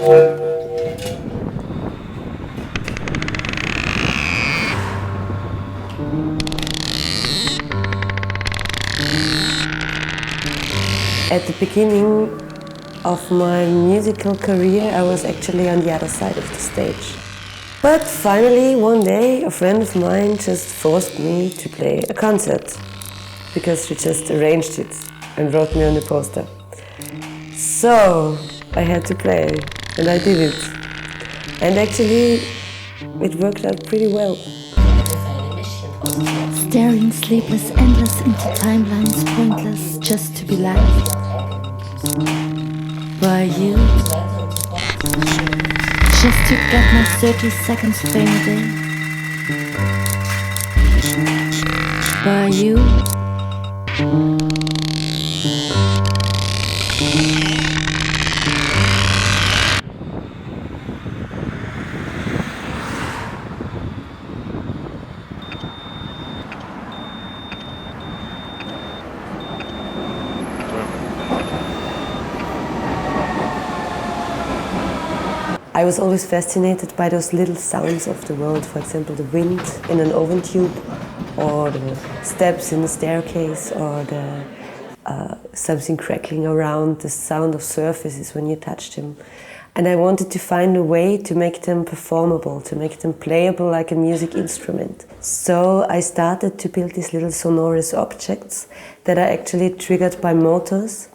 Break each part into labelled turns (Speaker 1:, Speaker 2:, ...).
Speaker 1: At the beginning of my musical career, I was actually on the other side of the stage. But finally, one day, a friend of mine just forced me to play a concert because she just arranged it and wrote me on the poster. So I had to play, and I did it. And actually, it worked out pretty well.
Speaker 2: Staring sleepless, endless into timelines, pointless, just to be liked by you. Just to get my 30 seconds fame a day by you.
Speaker 1: I was always fascinated by those little sounds of the world, for example, the wind in an oven tube, or the steps in the staircase, or the something crackling around, the sound of surfaces when you touch them. And I wanted to find a way to make them performable, to make them playable like a music instrument. So I started to build these little sonorous objects that are actually triggered by motors.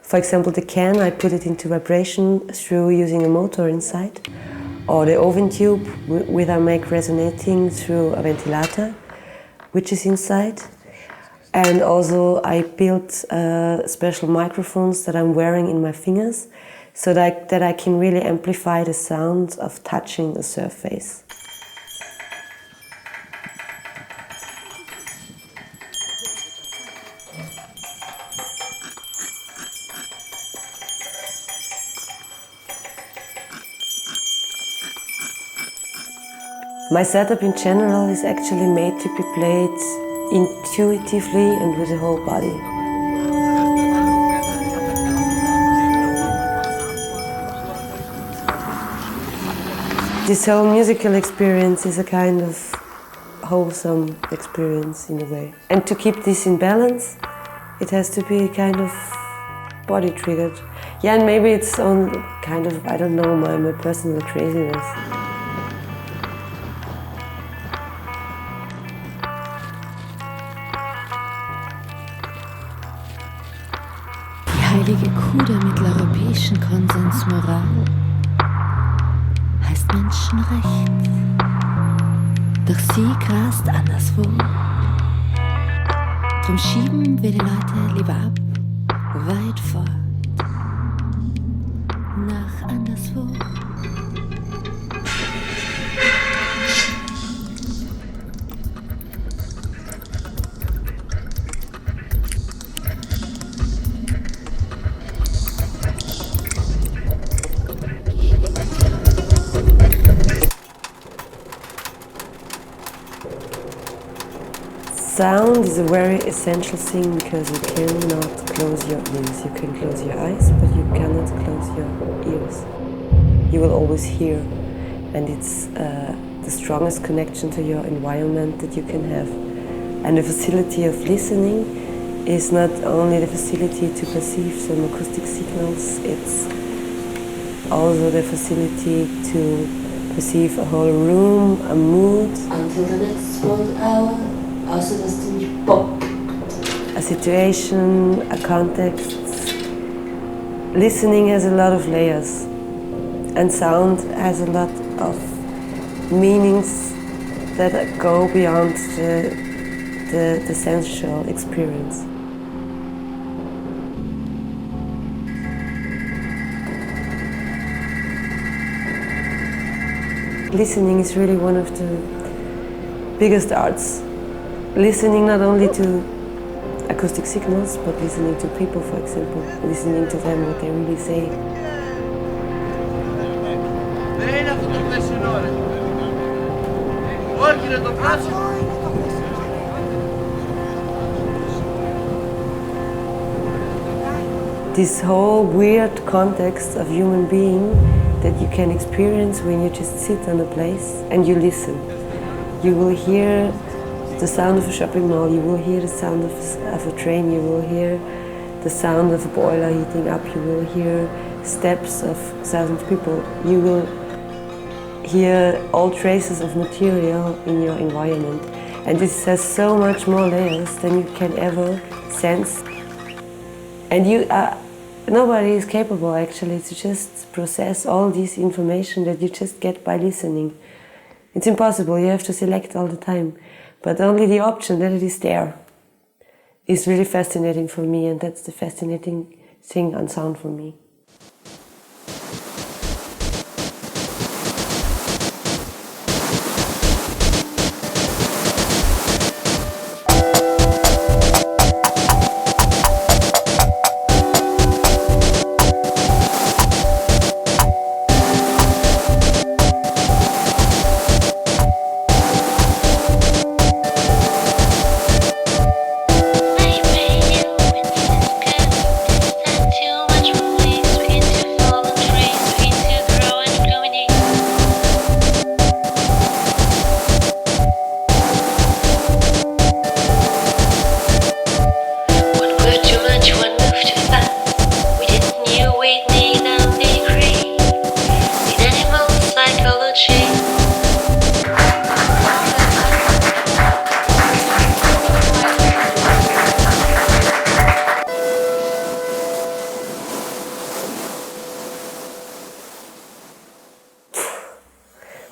Speaker 1: For example, the can, I put it into vibration through using a motor inside, or the oven tube, which I make resonating through a ventilator, which is inside. And also I built special microphones that I'm wearing in my fingers, so that I can really amplify the sound of touching a surface. My setup in general is actually made to be played intuitively and with the whole body. This whole musical experience is a kind of wholesome experience in a way. And to keep this in balance, it has to be kind of body triggered. Yeah, and maybe it's on kind of, I don't know, my personal craziness.
Speaker 2: Die heilige Kuh der mitteleuropäischen Konsensmoral heißt Menschenrecht. Doch sie grast anderswo. Drum schieben wir die Leute lieber ab, weit fort, nach anderswo.
Speaker 1: Sound is a very essential thing because you cannot close your ears. You can close your eyes, but you cannot close your ears. You will always hear, and it's the strongest connection to your environment that you can have. And the facility of listening is not only the facility to perceive some acoustic signals, it's also the facility to perceive a whole room, a mood.
Speaker 3: Until the next 1 hour. Außerdem Pop.
Speaker 1: A situation, a context. Listening has a lot of layers, and sound has a lot of meanings that go beyond the sensual experience. Listening is really one of the biggest arts. Listening not only to acoustic signals, but listening to people, for example, listening to them, what they really say. This whole weird context of human being that you can experience when you just sit on a place and you listen. You will hear the sound of a shopping mall, you will hear the sound of a train, you will hear the sound of a boiler heating up, you will hear steps of thousands of people, you will hear all traces of material in your environment. And this has so much more layers than you can ever sense. And nobody is capable actually to just process all this information that you just get by listening. It's impossible, you have to select all the time. But only the option that it is there is really fascinating for me, and that's the fascinating thing on sound for me.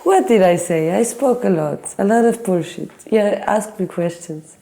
Speaker 1: What did I say? I spoke a lot of bullshit. Yeah, ask me questions.